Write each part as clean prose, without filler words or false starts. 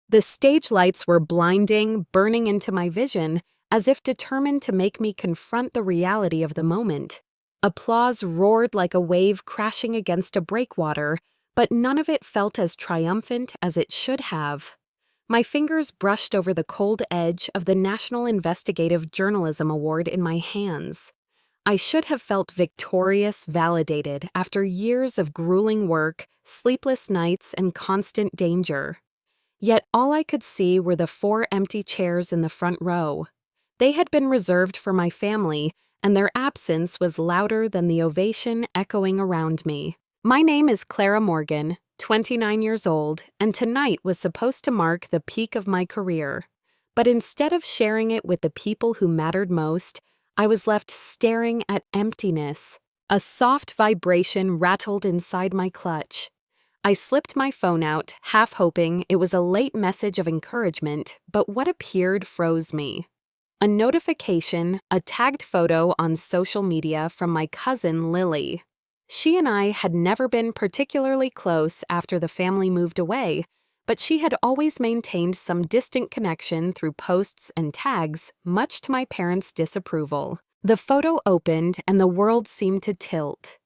The stage lights were blinding, burning into my vision, as if determined to make me confront the reality of the moment. Applause roared like a wave crashing against a breakwater, but none of it felt as triumphant as it should have. My fingers brushed over the cold edge of the National Investigative Journalism Award in my hands. I should have felt victorious, validated, after years of grueling work, sleepless nights, and constant danger. Yet all I could see were the 4 empty chairs in the front row. They had been reserved for my family, and their absence was louder than the ovation echoing around me. My name is Clara Morgan, 29 years old, and tonight was supposed to mark the peak of my career. But instead of sharing it with the people who mattered most, I was left staring at emptiness. A soft vibration rattled inside my clutch. I slipped my phone out, half hoping it was a late message of encouragement, but what appeared froze me. A notification, a tagged photo on social media from my cousin Lily. She and I had never been particularly close after the family moved away, but she had always maintained some distant connection through posts and tags, much to my parents' disapproval. The photo opened and the world seemed to tilt.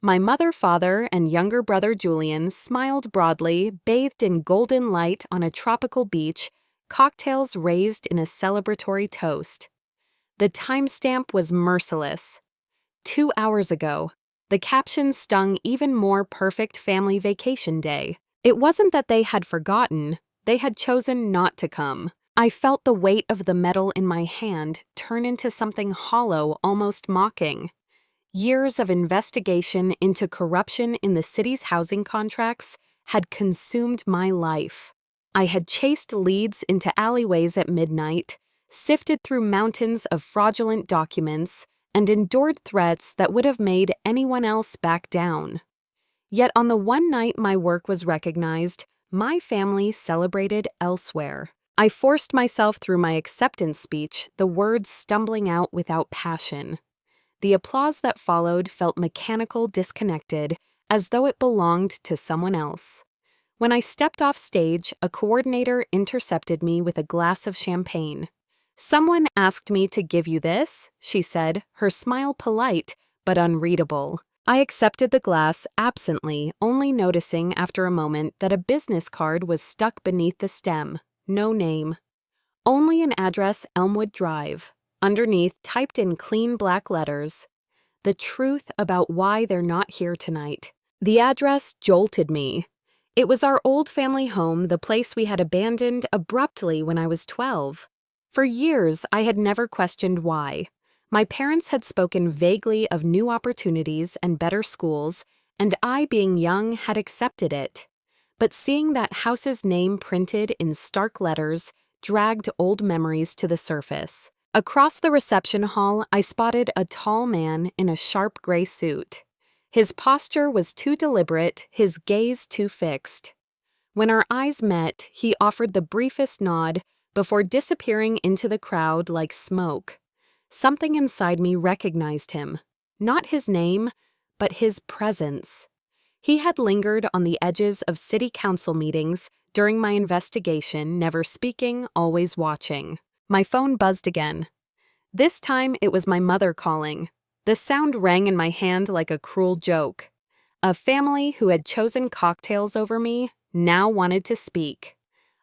My mother, father, and younger brother Julian smiled broadly, bathed in golden light on a tropical beach, cocktails raised in a celebratory toast. The timestamp was merciless. 2 hours ago. The caption stung even more perfect family vacation day. It wasn't that they had forgotten, they had chosen not to come. I felt the weight of the metal in my hand turn into something hollow, almost mocking. Years of investigation into corruption in the city's housing contracts had consumed my life. I had chased leads into alleyways at midnight, sifted through mountains of fraudulent documents, and endured threats that would have made anyone else back down. Yet on the one night my work was recognized, my family celebrated elsewhere. I forced myself through my acceptance speech, the words stumbling out without passion. The applause that followed felt mechanical, disconnected, as though it belonged to someone else. When I stepped off stage, a coordinator intercepted me with a glass of champagne. "Someone asked me to give you this," she said, her smile polite but unreadable. I accepted the glass absently, only noticing after a moment that a business card was stuck beneath the stem. No name. Only an address, Elmwood Drive. Underneath, typed in clean black letters, "The truth about why they're not here tonight." The address jolted me. It was our old family home, the place we had abandoned abruptly when I was 12. For years, I had never questioned why. My parents had spoken vaguely of new opportunities and better schools, and I, being young, had accepted it. But seeing that house's name printed in stark letters dragged old memories to the surface. Across the reception hall, I spotted a tall man in a sharp gray suit. His posture was too deliberate, his gaze too fixed. When our eyes met, he offered the briefest nod before disappearing into the crowd like smoke. Something inside me recognized him. Not his name, but his presence. He had lingered on the edges of city council meetings during my investigation, never speaking, always watching. My phone buzzed again. This time it was my mother calling. The sound rang in my hand like a cruel joke. A family who had chosen cocktails over me now wanted to speak.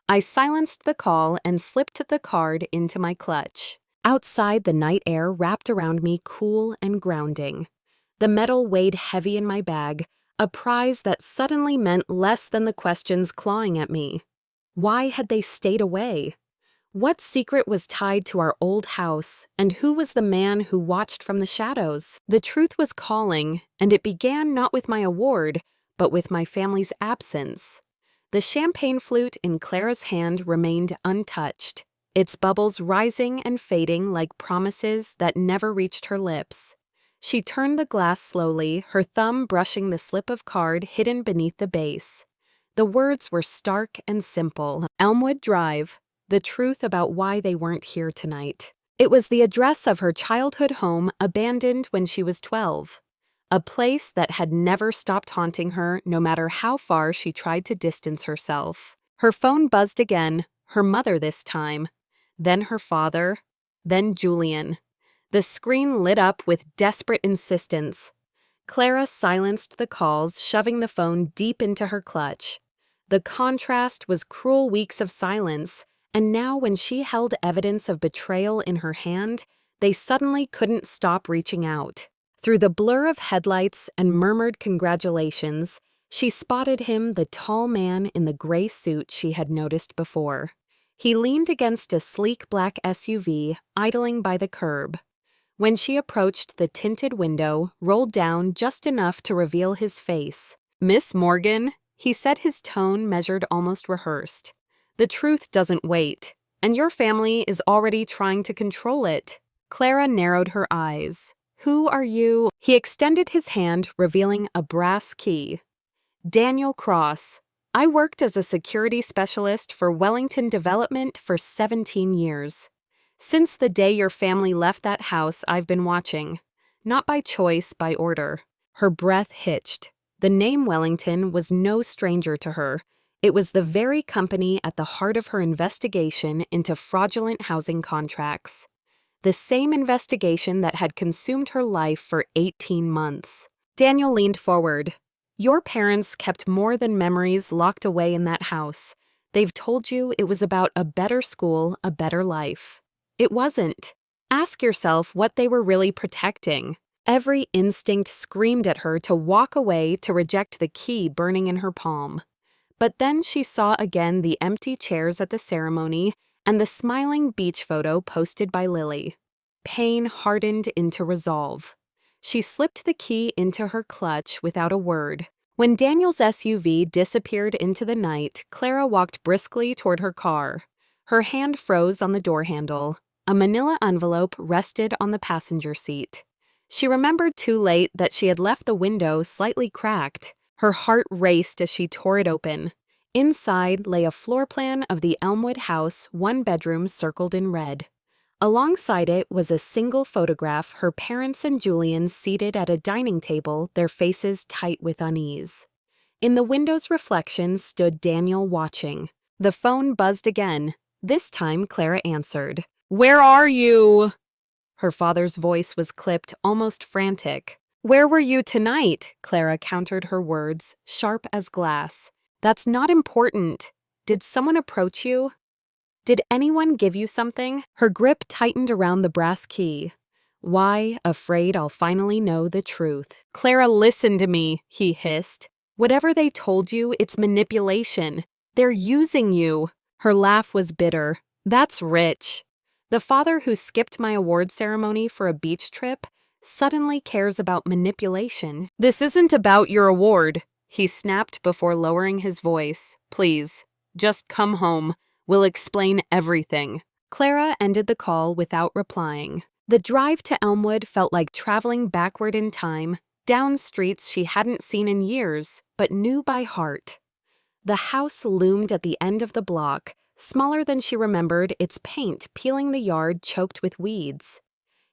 I silenced the call and slipped the card into my clutch. Outside, the night air wrapped around me cool and grounding. The metal weighed heavy in my bag, a prize that suddenly meant less than the questions clawing at me. Why had they stayed away? What secret was tied to our old house, and who was the man who watched from the shadows? The truth was calling, and it began not with my award, but with my family's absence. The champagne flute in Clara's hand remained untouched, its bubbles rising and fading like promises that never reached her lips. She turned the glass slowly, her thumb brushing the slip of card hidden beneath the base. The words were stark and simple. Elmwood Drive. The truth about why they weren't here tonight. It was the address of her childhood home, abandoned when she was 12. A place that had never stopped haunting her, no matter how far she tried to distance herself. Her phone buzzed again, her mother this time, then her father, then Julian. The screen lit up with desperate insistence. Clara silenced the calls, shoving the phone deep into her clutch. The contrast was cruel weeks of silence, and now when she held evidence of betrayal in her hand, they suddenly couldn't stop reaching out. Through the blur of headlights and murmured congratulations, she spotted him, the tall man in the gray suit she had noticed before. He leaned against a sleek black SUV, idling by the curb. When she approached, the tinted window rolled down just enough to reveal his face. "Miss Morgan," he said, his tone measured, almost rehearsed. "The truth doesn't wait, and your family is already trying to control it." Clara narrowed her eyes. "Who are you?" He extended his hand, revealing a brass key. "Daniel Cross. I worked as a security specialist for Wellington Development for 17 years. Since the day your family left that house, I've been watching. Not by choice, by order." Her breath hitched. The name Wellington was no stranger to her. It was the very company at the heart of her investigation into fraudulent housing contracts. The same investigation that had consumed her life for 18 months. Daniel leaned forward. "Your parents kept more than memories locked away in that house. They've told you it was about a better school, a better life. It wasn't. Ask yourself what they were really protecting." Every instinct screamed at her to walk away, to reject the key burning in her palm. But then she saw again the empty chairs at the ceremony and the smiling beach photo posted by Lily. Pain hardened into resolve. She slipped the key into her clutch without a word. When Daniel's SUV disappeared into the night, Clara walked briskly toward her car. Her hand froze on the door handle. A manila envelope rested on the passenger seat. She remembered too late that she had left the window slightly cracked. Her heart raced as she tore it open. Inside lay a floor plan of the Elmwood house, one bedroom circled in red. Alongside it was a single photograph, her parents and Julian seated at a dining table, their faces tight with unease. In the window's reflection stood Daniel, watching. The phone buzzed again. This time Clara answered. "Where are you?" Her father's voice was clipped, almost frantic. "Where were you tonight?" Clara countered her words, sharp as glass. "That's not important. Did someone approach you? Did anyone give you something?" Her grip tightened around the brass key. "Why, afraid I'll finally know the truth." "Clara, listen to me," he hissed. "Whatever they told you, it's manipulation. They're using you." Her laugh was bitter. "That's rich. The father who skipped my award ceremony for a beach trip suddenly cares about manipulation." "This isn't about your award," he snapped before lowering his voice. "Please, just come home. We'll explain everything." Clara ended the call without replying. The drive to Elmwood felt like traveling backward in time, down streets she hadn't seen in years, but knew by heart. The house loomed at the end of the block, smaller than she remembered, its paint peeling the yard choked with weeds.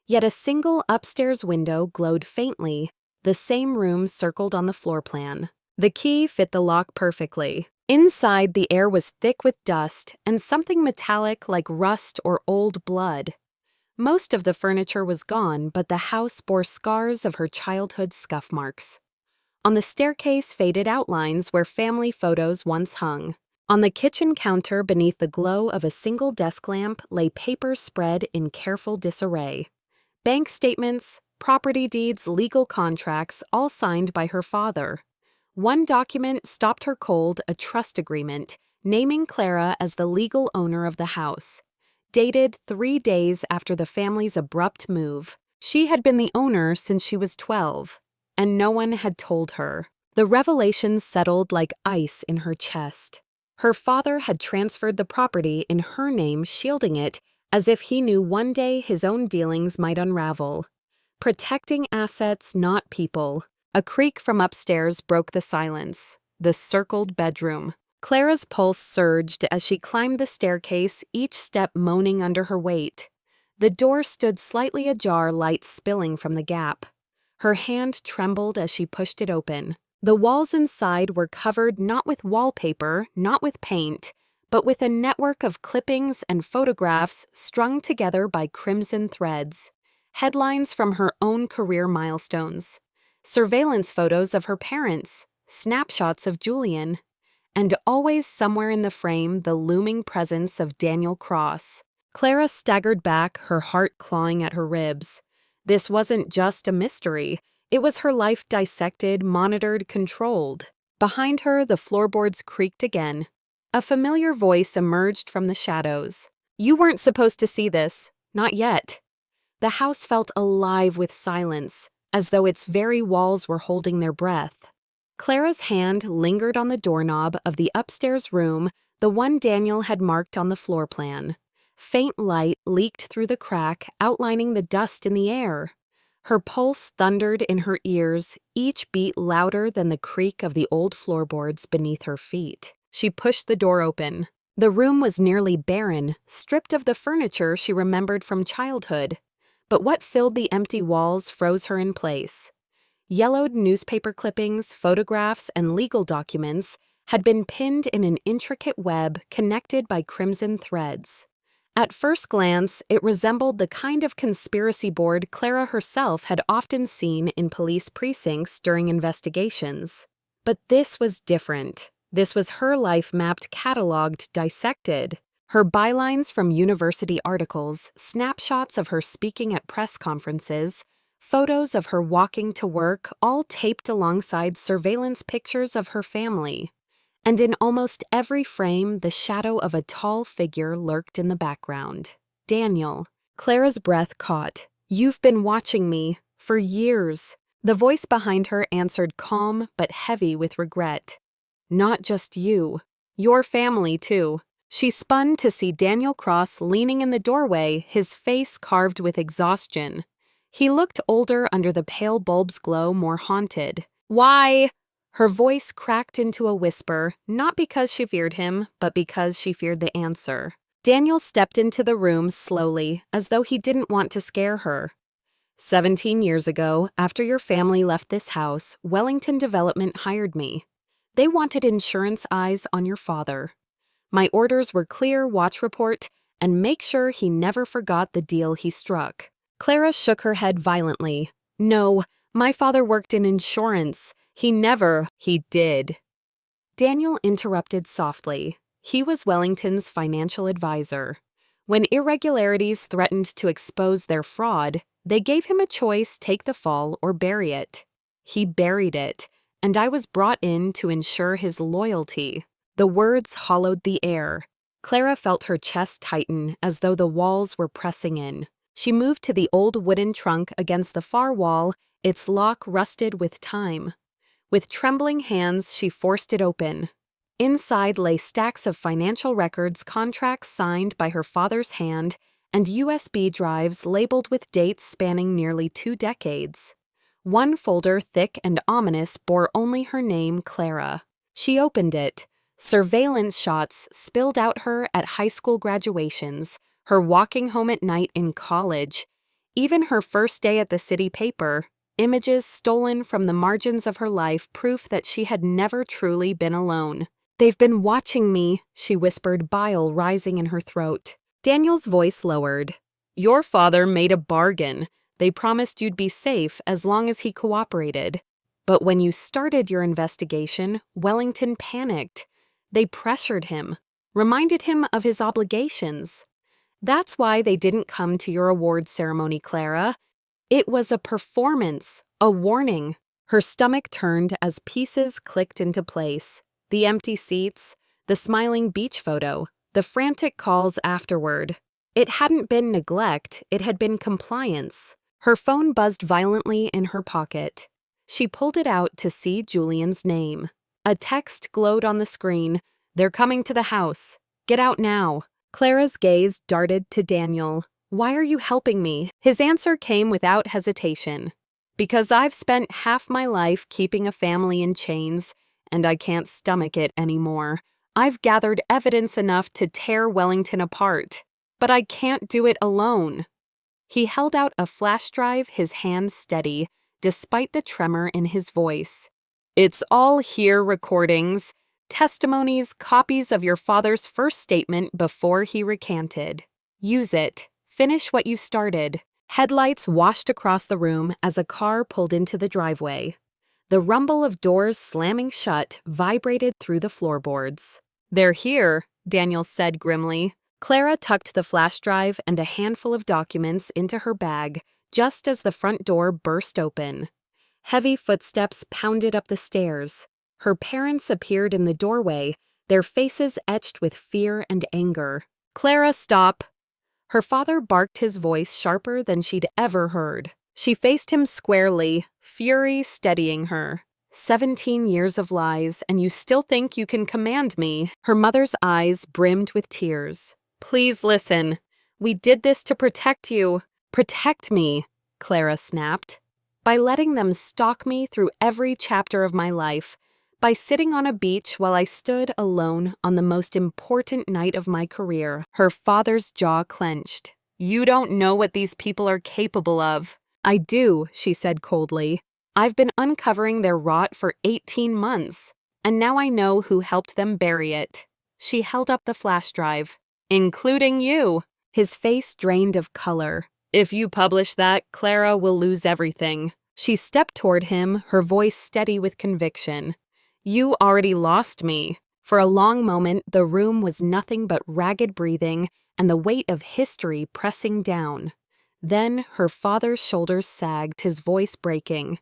Yet a single upstairs window glowed faintly, the same room circled on the floor plan. The key fit the lock perfectly. Inside, the air was thick with dust and something metallic like rust or old blood. Most of the furniture was gone, but the house bore scars of her childhood's scuff marks. On the staircase, faded outlines where family photos once hung. On the kitchen counter, beneath the glow of a single desk lamp, lay papers spread in careful disarray. Bank statements, property deeds, legal contracts, all signed by her father. One document stopped her cold, a trust agreement, naming Clara as the legal owner of the house. Dated 3 days after the family's abrupt move. She had been the owner since she was 12, and no one had told her. The revelation settled like ice in her chest. Her father had transferred the property in her name, shielding it, as if he knew one day his own dealings might unravel. Protecting assets, not people. A creak from upstairs broke the silence. The circled bedroom. Clara's pulse surged as she climbed the staircase, each step moaning under her weight. The door stood slightly ajar, light spilling from the gap. Her hand trembled as she pushed it open. The walls inside were covered not with wallpaper, not with paint, but with a network of clippings and photographs strung together by crimson threads. Headlines from her own career milestones, surveillance photos of her parents, snapshots of Julian, and always somewhere in the frame the looming presence of Daniel Cross. Clara staggered back, her heart clawing at her ribs. This wasn't just a mystery. It was her life dissected, monitored, controlled. Behind her, the floorboards creaked again. A familiar voice emerged from the shadows. "You weren't supposed to see this. Not yet." The house felt alive with silence, as though its very walls were holding their breath. Clara's hand lingered on the doorknob of the upstairs room, the one Daniel had marked on the floor plan. Faint light leaked through the crack, outlining the dust in the air. Her pulse thundered in her ears, each beat louder than the creak of the old floorboards beneath her feet. She pushed the door open. The room was nearly barren, stripped of the furniture she remembered from childhood. But what filled the empty walls froze her in place. Yellowed newspaper clippings, photographs, and legal documents had been pinned in an intricate web connected by crimson threads. At first glance, it resembled the kind of conspiracy board Clara herself had often seen in police precincts during investigations. But this was different. This was her life mapped, cataloged, dissected. Her bylines from university articles, snapshots of her speaking at press conferences, photos of her walking to work, all taped alongside surveillance pictures of her family. And in almost every frame, the shadow of a tall figure lurked in the background. Daniel. Clara's breath caught. "You've been watching me for years." The voice behind her answered, calm but heavy with regret. "Not just you. Your family, too." She spun to see Daniel Cross leaning in the doorway, his face carved with exhaustion. He looked older under the pale bulb's glow, more haunted. "Why?" Her voice cracked into a whisper, not because she feared him, but because she feared the answer. Daniel stepped into the room slowly, as though he didn't want to scare her. 17 years ago, after your family left this house, Wellington Development hired me. They wanted insurance eyes on your father. My orders were clear: watch report, and make sure he never forgot the deal he struck. Clara shook her head violently. "No, my father worked in insurance. He did." Daniel interrupted softly. He was Wellington's financial advisor. When irregularities threatened to expose their fraud, they gave him a choice: take the fall or bury it. He buried it, and I was brought in to ensure his loyalty. The words hollowed the air. Clara felt her chest tighten as though the walls were pressing in. She moved to the old wooden trunk against the far wall, its lock rusted with time. With trembling hands, she forced it open. Inside lay stacks of financial records, contracts signed by her father's hand, and USB drives labeled with dates spanning nearly 2 decades. One folder, thick and ominous, bore only her name, Clara. She opened it. Surveillance shots spilled out her at high school graduations, her walking home at night in college, even her first day at the city paper. Images stolen from the margins of her life, proof that she had never truly been alone. "They've been watching me," she whispered, bile rising in her throat. Daniel's voice lowered. "Your father made a bargain. They promised you'd be safe as long as he cooperated. But when you started your investigation, Wellington panicked. They pressured him, reminded him of his obligations. That's why they didn't come to your awards ceremony, Clara. It was a performance, a warning." Her stomach turned as pieces clicked into place. The empty seats, the smiling beach photo, the frantic calls afterward. It hadn't been neglect, it had been compliance. Her phone buzzed violently in her pocket. She pulled it out to see Julian's name. A text glowed on the screen. "They're coming to the house. Get out now." Clara's gaze darted to Daniel. "Why are you helping me?" His answer came without hesitation. "Because I've spent half my life keeping a family in chains, and I can't stomach it anymore. I've gathered evidence enough to tear Wellington apart, but I can't do it alone." He held out a flash drive, his hand steady, despite the tremor in his voice. "It's all here, recordings. Testimonies, copies of your father's first statement before he recanted. Use it. Finish what you started. Headlights washed across the room as a car pulled into the driveway. The rumble of doors slamming shut vibrated through the floorboards. "They're here," Daniel said grimly. Clara tucked the flash drive and a handful of documents into her bag just as the front door burst open. Heavy footsteps pounded up the stairs. Her parents appeared in the doorway, their faces etched with fear and anger. "Clara, stop!" Her father barked, his voice sharper than she'd ever heard. She faced him squarely, fury steadying her. 17 years of lies, and you still think you can command me?" Her mother's eyes brimmed with tears. "Please listen. We did this to protect you." "Protect me," Clara snapped. "By letting them stalk me through every chapter of my life. By sitting on a beach while I stood alone on the most important night of my career." Her father's jaw clenched. "You don't know what these people are capable of." "I do," she said coldly. "I've been uncovering their rot for 18 months, and now I know who helped them bury it." She held up the flash drive. "Including you." His face drained of color. "If you publish that, Clara will lose everything." She stepped toward him, her voice steady with conviction. "You already lost me." For a long moment, the room was nothing but ragged breathing and the weight of history pressing down. Then her father's shoulders sagged, his voice breaking.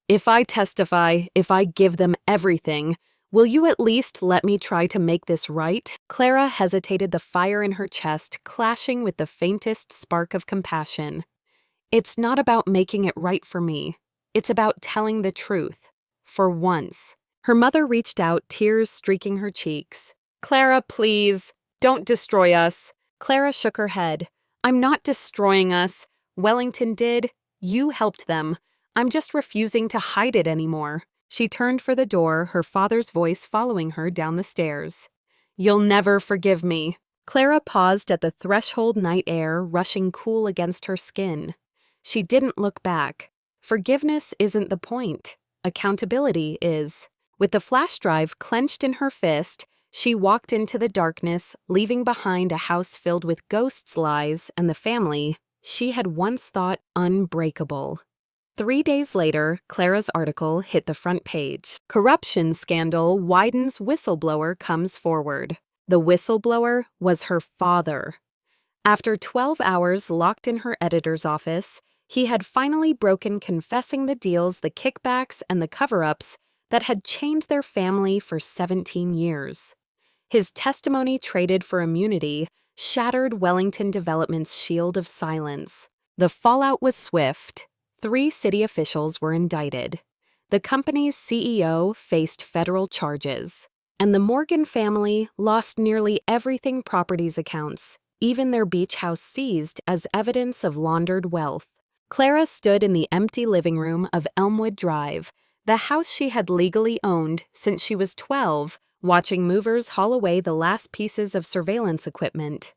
"If I testify, if I give them everything, will you at least let me try to make this right?" Clara hesitated, the fire in her chest clashing with the faintest spark of compassion. "It's not about making it right for me. It's about telling the truth. For once." Her mother reached out, tears streaking her cheeks. "Clara, please, don't destroy us." Clara shook her head. "I'm not destroying us. Wellington did. You helped them. I'm just refusing to hide it anymore." She turned for the door, her father's voice following her down the stairs. "You'll never forgive me." Clara paused at the threshold, night air rushing cool against her skin. She didn't look back. Forgiveness isn't the point. Accountability is. With the flash drive clenched in her fist, she walked into the darkness, leaving behind a house filled with ghosts, lies, and the family she had once thought unbreakable. 3 days later, Clara's article hit the front page. Corruption scandal widens, whistleblower comes forward. The whistleblower was her father. After 12 hours locked in her editor's office, he had finally broken, confessing the deals, the kickbacks, and the cover-ups that had chained their family for 17 years. His testimony, traded for immunity, shattered Wellington Development's shield of silence. The fallout was swift. 3 city officials were indicted. The company's CEO faced federal charges. And the Morgan family lost nearly everything: properties, accounts, even their beach house seized as evidence of laundered wealth. Clara stood in the empty living room of Elmwood Drive, the house she had legally owned since she was 12, watching movers haul away the last pieces of surveillance equipment.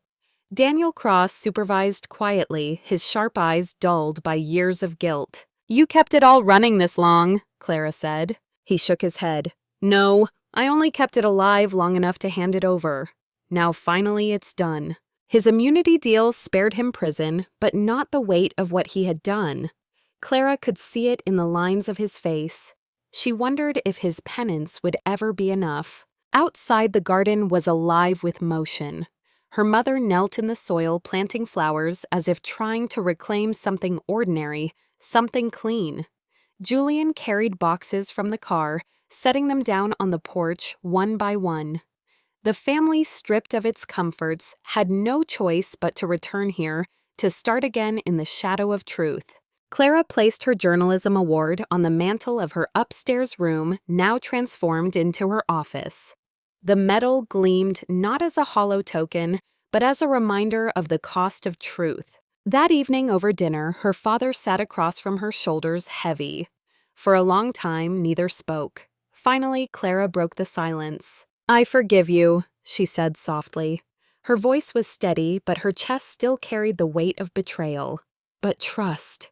Daniel Cross supervised quietly, his sharp eyes dulled by years of guilt. "You kept it all running this long," Clara said. He shook his head. "No, I only kept it alive long enough to hand it over. Now finally it's done." His immunity deal spared him prison, but not the weight of what he had done. Clara could see it in the lines of his face. She wondered if his penance would ever be enough. Outside, the garden was alive with motion. Her mother knelt in the soil, planting flowers as if trying to reclaim something ordinary, something clean. Julian carried boxes from the car, setting them down on the porch one by one. The family, stripped of its comforts, had no choice but to return here, to start again in the shadow of truth. Clara placed her journalism award on the mantel of her upstairs room, now transformed into her office. The medal gleamed not as a hollow token, but as a reminder of the cost of truth. That evening over dinner, her father sat across from her, shoulders heavy. For a long time, neither spoke. Finally, Clara broke the silence. "I forgive you," she said softly. Her voice was steady, but her chest still carried the weight of betrayal. "But trust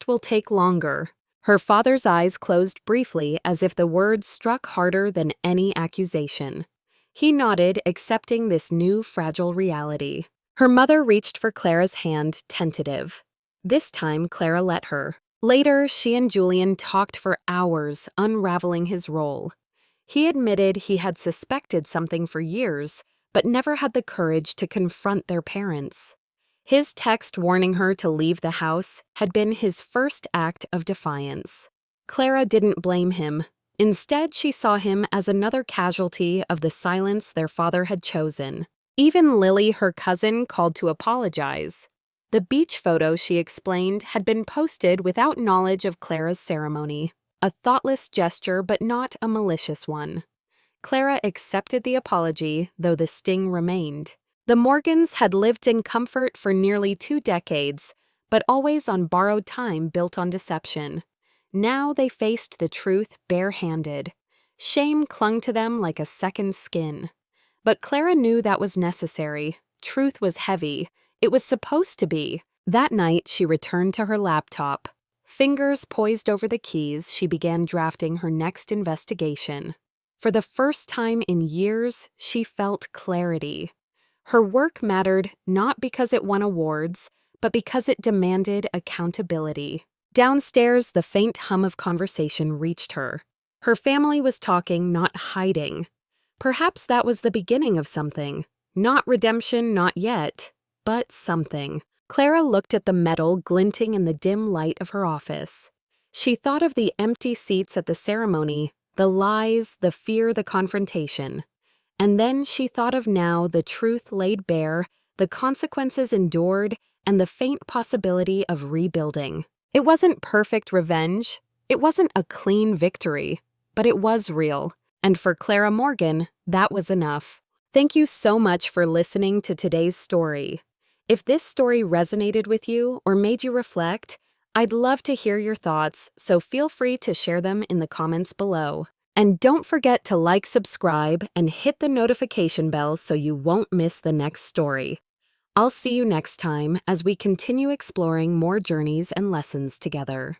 will take longer." Her father's eyes closed briefly as if the words struck harder than any accusation. He nodded, accepting this new fragile reality. Her mother reached for Clara's hand, tentative. This time, Clara let her. Later, she and Julian talked for hours, unraveling his role. He admitted he had suspected something for years, but never had the courage to confront their parents. His text warning her to leave the house had been his first act of defiance. Clara didn't blame him. Instead, she saw him as another casualty of the silence their father had chosen. Even Lily, her cousin, called to apologize. The beach photo, she explained, had been posted without knowledge of Clara's ceremony. A thoughtless gesture, but not a malicious one. Clara accepted the apology, though the sting remained. The Morgans had lived in comfort for nearly 2 decades, but always on borrowed time built on deception. Now they faced the truth barehanded. Shame clung to them like a second skin. But Clara knew that was necessary. Truth was heavy. It was supposed to be. That night, she returned to her laptop. Fingers poised over the keys, she began drafting her next investigation. For the first time in years, she felt clarity. Her work mattered not because it won awards, but because it demanded accountability. Downstairs, the faint hum of conversation reached her. Her family was talking, not hiding. Perhaps that was the beginning of something. Not redemption, not yet, but something. Clara looked at the metal glinting in the dim light of her office. She thought of the empty seats at the ceremony, the lies, the fear, the confrontation. And then she thought of now the truth laid bare, the consequences endured, and the faint possibility of rebuilding. It wasn't perfect revenge. It wasn't a clean victory, but it was real. And for Clara Morgan, that was enough. Thank you so much for listening to today's story. If this story resonated with you or made you reflect, I'd love to hear your thoughts, so feel free to share them in the comments below. And don't forget to like, subscribe, and hit the notification bell so you won't miss the next story. I'll see you next time as we continue exploring more journeys and lessons together.